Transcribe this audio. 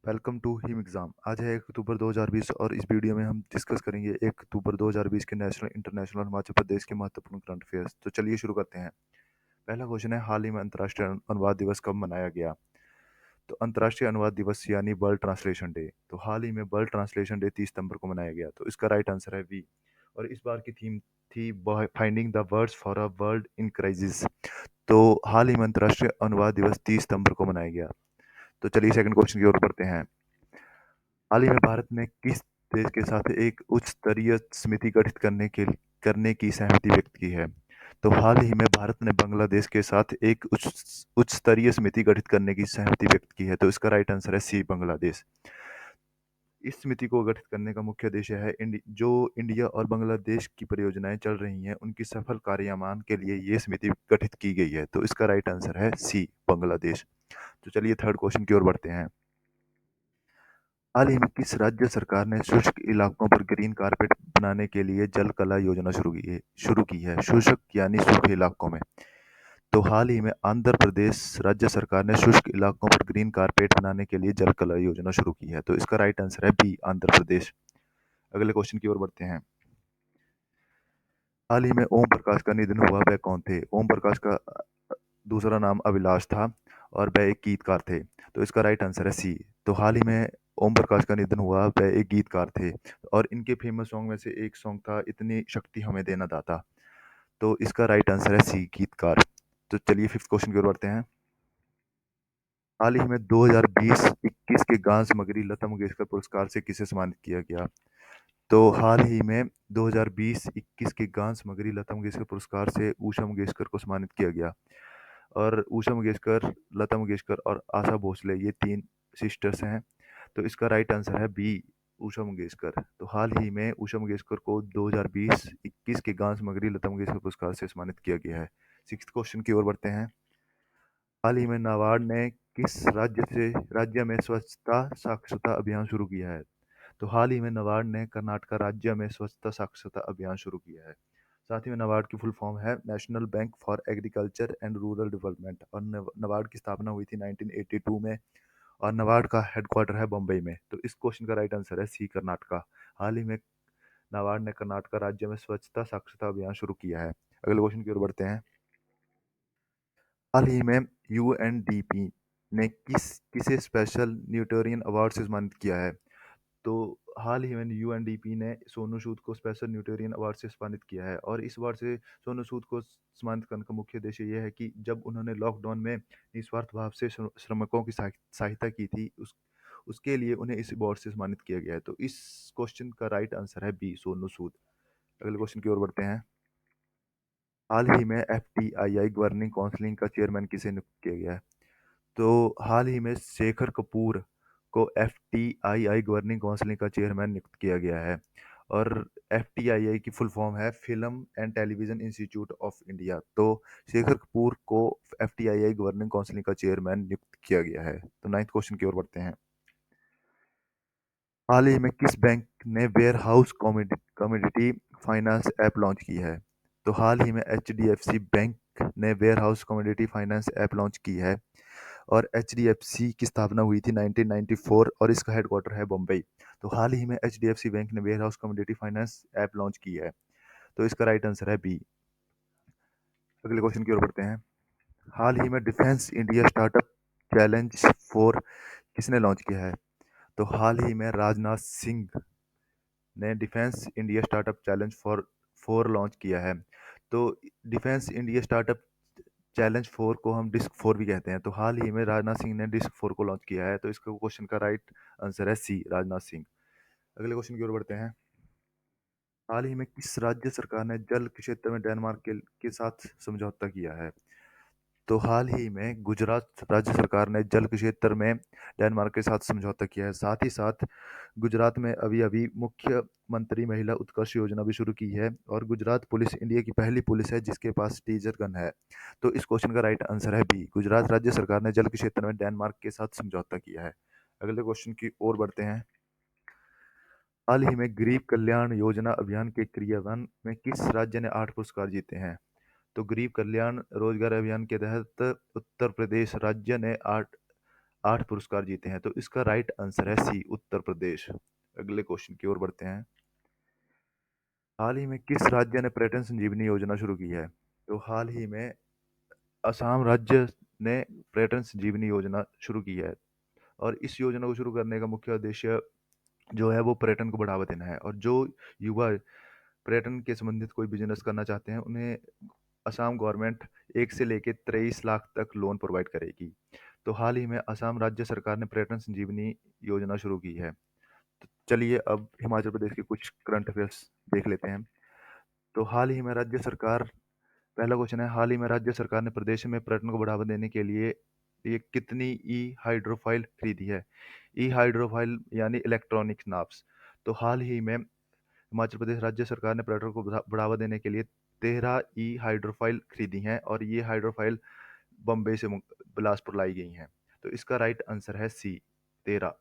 Welcome to him exam. आज है 1 अक्टूबर 2020 और इस वीडियो में हम डिस्कस करेंगे 1 अक्टूबर 2020 के नेशनल, इंटरनेशनल और हिमाचल प्रदेश के महत्वपूर्ण करंट अफेयर्स। तो चलिए शुरू करते हैं। पहला क्वेश्चन है, हाल ही में अंतर्राष्ट्रीय अनुवाद दिवस कब मनाया गया? तो अंतर्राष्ट्रीय अनुवाद दिवस यानी वर्ल्ड ट्रांसलेशन डे, तो हाल ही में वर्ल्ड ट्रांसलेशन डे 30 सितंबर को मनाया गया। तो इसका राइट आंसर है बी। और इस बार की थीम थी finding the words for a world in crisis. तो हाल ही में अंतर्राष्ट्रीय अनुवाद दिवस 30 सितंबर को मनाया गया। तो चलिए सेकंड क्वेश्चन की ओर बढ़ते हैं। हाल ही में भारत ने किस देश के साथ एक उच्च स्तरीय समिति गठित करने की सहमति व्यक्त की है? तो हाल ही में भारत ने बांग्लादेश के साथ एक उच्च स्तरीय समिति गठित करने की सहमति व्यक्त की है। तो इसका राइट आंसर है सी, बांग्लादेश। इस समिति को गठित करने का मुख्य उद्देश्य है जो इंडिया और बांग्लादेश की परियोजनाएं चल रही हैं उनकी सफल कार्यान्वयन के लिए ये समिति गठित की गई है। तो इसका राइट आंसर है सी, बांग्लादेश। तो चलिए थर्ड क्वेश्चन की ओर बढ़ते हैं। हाल ही में किस राज्य सरकार ने शुष्क इलाकों पर ग्रीन कारपेट बनाने के लिए जल कला योजना शुरू की है? शुष्क यानी सूखे इलाकों में। तो हाल ही में आंध्र प्रदेश राज्य सरकार ने शुष्क इलाकों पर ग्रीन कारपेट बनाने के लिए जल कला योजना शुरू की है। तो इसका राइट आंसर है बी, आंध्र प्रदेश। अगले क्वेश्चन की ओर बढ़ते हैं। हाल ही में ओम प्रकाश का निधन हुआ, वह कौन थे? ओम प्रकाश का दूसरा नाम अभिलाष था और वह एक गीतकार थे। तो इसका राइट आंसर है सी। तो हाल ही में ओम प्रकाश का निधन हुआ, वह एक गीतकार थे और इनके फेमस सॉन्ग में से एक सॉन्ग था, इतनी शक्ति हमें देना दाता। तो इसका राइट आंसर है सी, गीतकार। तो चलिए फिफ्थ क्वेश्चन की ओर बढ़ते हैं। हाल ही में 2020-21 के गान सामग्री लता मंगेशकर पुरस्कार से किसे सम्मानित किया गया? तो हाल ही में 2020-21 के गान सामग्री लता मंगेशकर पुरस्कार से उषा मंगेशकर को सम्मानित किया गया। और उषा मंगेशकर, लता मंगेशकर और आशा भोसले ये तीन सिस्टर्स हैं। तो इसका राइट आंसर है बी, उषा मंगेशकर। तो हाल ही में उषा मंगेशकर को 2020-21 के गान सामग्री लता मंगेशकर पुरस्कार से सम्मानित किया गया है। सिक्स्थ क्वेश्चन की ओर बढ़ते हैं। हाल ही में नाबार्ड ने किस राज्य में स्वच्छता साक्षरता अभियान शुरू किया है? तो हाल ही में नाबार्ड ने कर्नाटक राज्य में स्वच्छता साक्षरता अभियान शुरू किया है। साथ ही में नाबार्ड की फुल फॉर्म है national bank for agriculture and rural development और नाबार्ड की स्थापना हुई थी 1982 में और नाबार्ड का हेडक्वार्टर है बम्बई में। तो इस क्वेश्चन का राइट आंसर है सी, कर्नाटका। हाल ही में नाबार्ड ने कर्नाटक राज्य में स्वच्छता साक्षरता अभियान शुरू किया है। अगले क्वेश्चन की ओर बढ़ते हैं। हाल ही में यूएनडीपी ने किसे स्पेशल न्यूटोरियन अवार्ड से सम्मानित किया है? तो हाल ही में यूएनडीपी ने सोनू सूद को स्पेशल न्यूटोरियन अवार्ड से सम्मानित किया है और इस अवार्ड से सोनू सूद को सम्मानित करने का मुख्य उद्देश्य यह है कि जब उन्होंने लॉकडाउन में निस्वार्थ भाव से श्रमिकों की सहायता की थी, उसके लिए उन्हें इस अवार्ड से सम्मानित किया गया है। तो इस क्वेश्चन का राइट आंसर है बी, सोनू सूद। अगले क्वेश्चन की ओर बढ़ते हैं। हाल ही में एफटीआईआई गवर्निंग काउंसिल का चेयरमैन किसे नियुक्त किया गया है? तो हाल ही में शेखर कपूर को एफटीआईआई गवर्निंग काउंसिल का चेयरमैन नियुक्त किया गया है और एफटीआईआई की फुल फॉर्म है film and television institute of India. तो शेखर कपूर को एफटीआईआई गवर्निंग काउंसिल का चेयरमैन नियुक्त किया गया है। तो नाइन्थ क्वेश्चन की ओर बढ़ते हैं। हाल ही में किस बैंक ने warehouse commodity finance app launch की है? तो हाल ही में एचडीएफसी बैंक ने warehouse commodity finance app launch की है और एचडीएफसी की स्थापना हुई थी 1994 और इसका हेडक्वार्टर है बम्बई। तो हाल ही में एचडीएफसी बैंक ने warehouse commodity finance app launch की है। तो इसका राइट आंसर है बी। अगले क्वेश्चन की ओर बढ़ते हैं। हाल ही में डिफेंस इंडिया स्टार्टअप चैलेंज 4 किसने लॉन्च किया है? तो हाल ही में राजनाथ सिंह ने defence India startup challenge for 4 launch किया है। तो डिफेंस इंडिया स्टार्टअप चैलेंज 4 को हम डिस्क 4 भी कहते हैं। तो हाल ही में राजनाथ सिंह ने डिस्क 4 को लॉन्च किया है। तो इसका क्वेश्चन का राइट आंसर है सी, राजनाथ सिंह। अगले क्वेश्चन की ओर बढ़ते हैं। हाल ही में किस राज्य सरकार ने जल के क्षेत्र में डेनमार्क के साथ समझौता किया है? तो हाल ही में गुजरात राज्य सरकार ने जल के क्षेत्र में डेनमार्क के साथ समझौता किया है। साथ ही साथ गुजरात में अभी अभी मुख्यमंत्री महिला उत्कर्ष योजना भी शुरू की है और गुजरात पुलिस इंडिया की पहली पुलिस है जिसके पास टीजर गन है। तो इस क्वेश्चन का राइट आंसर है बी, गुजरात राज्य सरकार ने जल के क्षेत्र में डेनमार्क के साथ समझौता किया है। अगले क्वेश्चन की ओर बढ़ते हैं। हाल ही में गरीब कल्याण योजना अभियान के क्रियान्वयन में किस राज्य ने 8 पुरस्कार जीते हैं? तो गरीब कल्याण रोजगार अभियान के तहत उत्तर प्रदेश राज्य ने 8 पुरस्कार जीते हैं। तो इसका राइट आंसर है सी, उत्तर प्रदेश। अगले क्वेश्चन की ओर बढ़ते हैं। हाल ही में किस राज्य ने पर्यटन संजीवनी योजना शुरू की है? तो हाल ही में असम राज्य ने पर्यटन संजीवनी योजना शुरू की है, और इस योजना को शुरू करने का मुख्य उद्देश्य जो है वो पर्यटन को बढ़ावा देना है। और जो युवा पर्यटन के संबंधित कोई बिजनेस करना चाहते हैं, उन्हें असम गवर्नमेंट 1 से लेके 23 लाख तक लोन प्रोवाइड करेगी। तो हाल ही में असम राज्य सरकार ने पर्यटन संजीवनी योजना शुरू की है। तो चलिए अब हिमाचल प्रदेश के कुछ करंट अफेयर्स देख लेते हैं। तो हाल ही में राज्य सरकार, पहला क्वेश्चन है, हाल ही में राज्य सरकार ने प्रदेश में पर्यटन को बढ़ावा देने के लिए ये कितनी ई हाइड्रोफाइल खरीदी है? ई हाइड्रोफाइल यानी इलेक्ट्रॉनिक नाव्स। तो हाल ही में हिमाचल प्रदेश राज्य सरकार ने पर्यटन को बढ़ावा देने के लिए 13 ई हाइड्रोफाइल खरीदी हैं, और ये हाइड्रोफाइल बम्बई से बिलासपुर लाई गई हैं। तो इसका राइट आंसर है सी, 13।